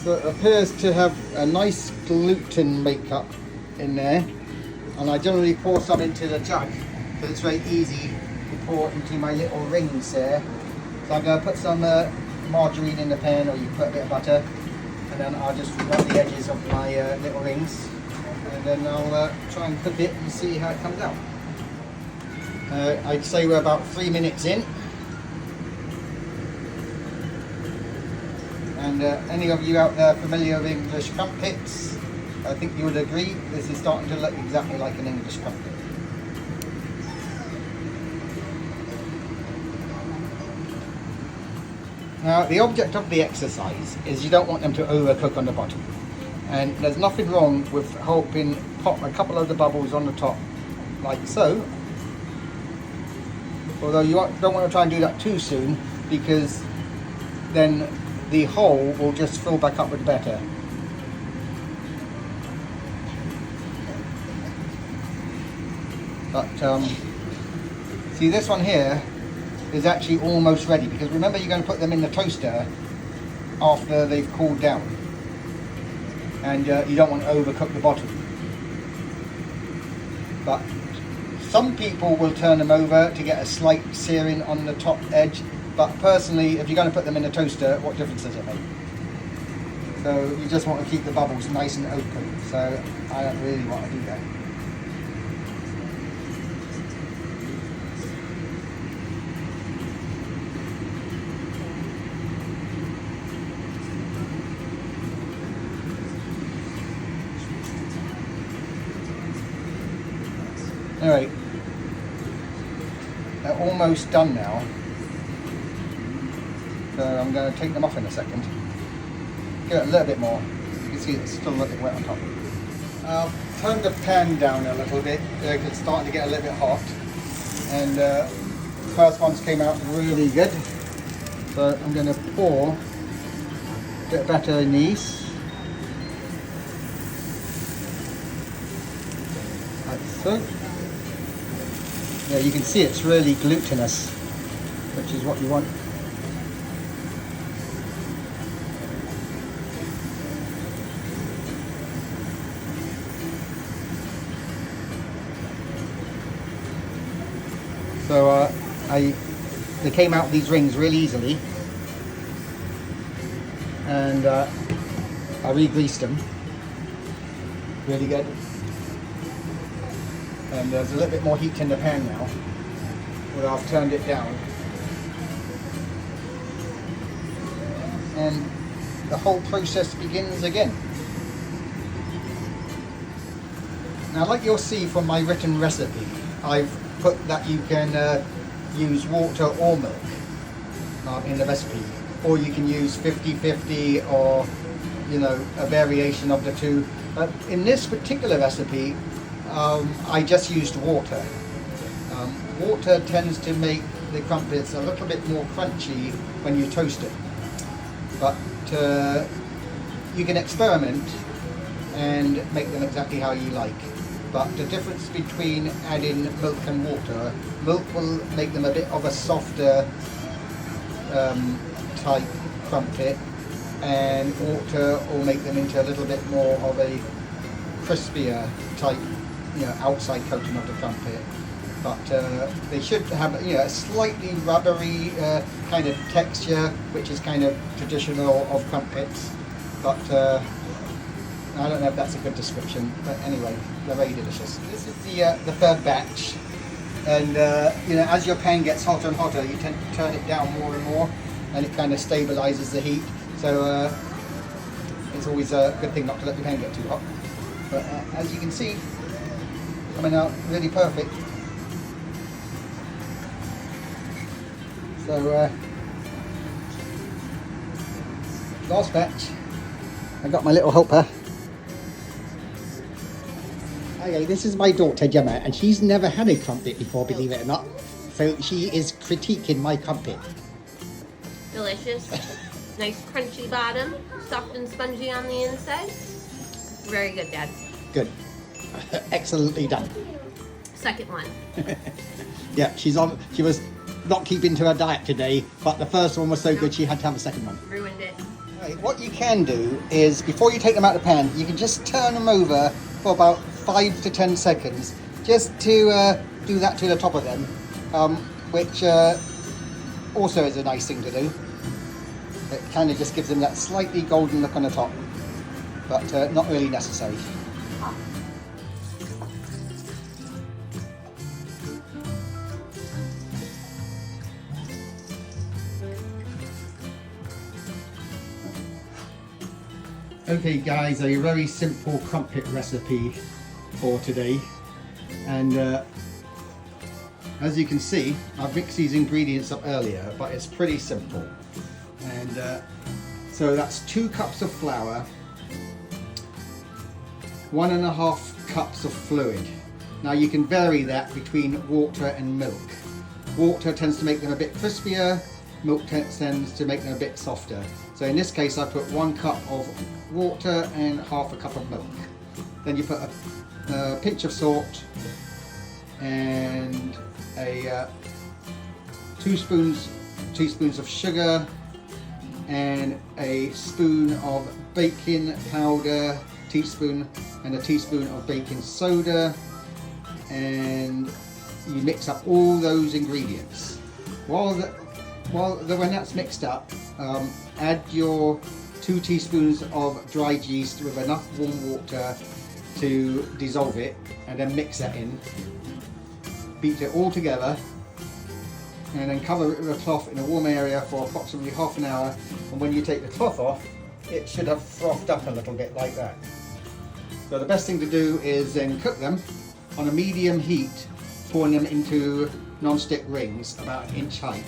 So it appears to have a nice gluten makeup in there, and I generally pour some into the jug because it's very easy to pour into my little rings there. So I'm going to put some margarine in the pan, or you put a bit of butter, and then I'll just rub the edges of my little rings, and then I'll try and cook it and see how it comes out. I'd say we're about 3 minutes in. And any of you out there familiar with English crumpets, I think you would agree this is starting to look exactly like an English crumpet. Now, the object of the exercise is you don't want them to overcook on the bottom. And there's nothing wrong with helping pop a couple of the bubbles on the top, like so. Although you don't want to try and do that too soon, because then the hole will just fill back up with batter. But see, this one here is actually almost ready, because remember you're going to put them in the toaster after they've cooled down, and you don't want to overcook the bottom. But some people will turn them over to get a slight searing on the top edge, but personally, if you're going to put them in the toaster, what difference does it make? So you just want to keep the bubbles nice and open, so I don't really want to do that. Alright, they're almost done now. So I'm going to take them off in a second. Give it a little bit more. You can see it's still a little bit wet on top. I'll turn the pan down a little bit because it's starting to get a little bit hot. And the first ones came out really good. So I'm going to pour a bit of batter in these. Like so. Yeah, you can see it's really glutinous, which is what you want. So they came out these rings really easily, and I re-greased them really good. And there's a little bit more heat in the pan now, where I've turned it down. And the whole process begins again. Now, like you'll see from my written recipe, I've put that you can use water or milk in the recipe, or you can use 50-50, or you know, a variation of the two. But in this particular recipe, I just used water. Water tends to make the crumpets a little bit more crunchy when you toast it. But you can experiment and make them exactly how you like. But the difference between adding milk and water, milk will make them a bit of a softer type crumpet, and water will make them into a little bit more of a crispier type, you know, outside coating of the crumpet. But they should have, you know, a slightly rubbery kind of texture, which is kind of traditional of crumpets. But I don't know if that's a good description, but anyway, they're very delicious. This is the third batch, and you know, as your pan gets hotter and hotter, you tend to turn it down more and more, and it kind of stabilizes the heat. So it's always a good thing not to let your pan get too hot. But as you can see, coming out really perfect. So last batch, I got my little helper. Okay, this is my daughter Gemma, and she's never had a crumpet before, believe it or not. So she is critiquing my crumpet. Delicious. Nice crunchy bottom, soft and spongy on the inside. Very good, Dad. Good. Excellently done. Second one. Yeah, she was not keeping to her diet today, but the first one was so good she had to have a second one. Ruined it. Right, what you can do is, before you take them out of the pan, you can just turn them over for about 5 to 10 seconds, just to do that to the top of them, which also is a nice thing to do. It kind of just gives them that slightly golden look on the top, but not really necessary. Okay guys, a very simple crumpet recipe for today, and as you can see, I've mixed these ingredients up earlier, but it's pretty simple. And so that's 2 cups of flour, 1.5 cups of fluid. Now you can vary that between water and milk. Water tends to make them a bit crispier, milk tends to make them a bit softer. So in this case I put 1 cup of water and half a cup of milk. Then you put a pinch of salt and a 2 teaspoons of sugar and a spoon of baking powder, and a teaspoon of baking soda, and you mix up all those ingredients. When that's mixed up, add your 2 teaspoons of dried yeast with enough warm water to dissolve it, and then mix that in. Beat it all together, and then cover it with a cloth in a warm area for approximately half an hour. And when you take the cloth off, it should have frothed up a little bit like that. So the best thing to do is then cook them on a medium heat, pouring them into non-stick rings about 1 inch height.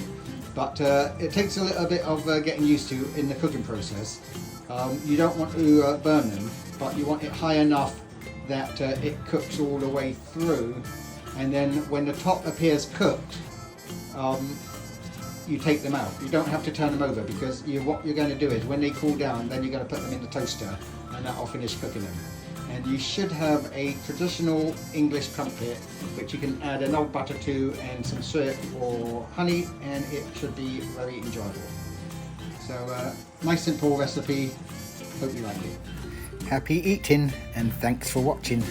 But it takes a little bit of getting used to in the cooking process. You don't want to burn them, but you want it high enough that it cooks all the way through. And then when the top appears cooked, you take them out. You don't have to turn them over, because what you're going to do is, when they cool down, then you're going to put them in the toaster, and that'll finish cooking them. And you should have a traditional English crumpet, which you can add an old butter to and some syrup or honey, and it should be very enjoyable. So nice simple recipe, hope you like it. Happy eating, and thanks for watching.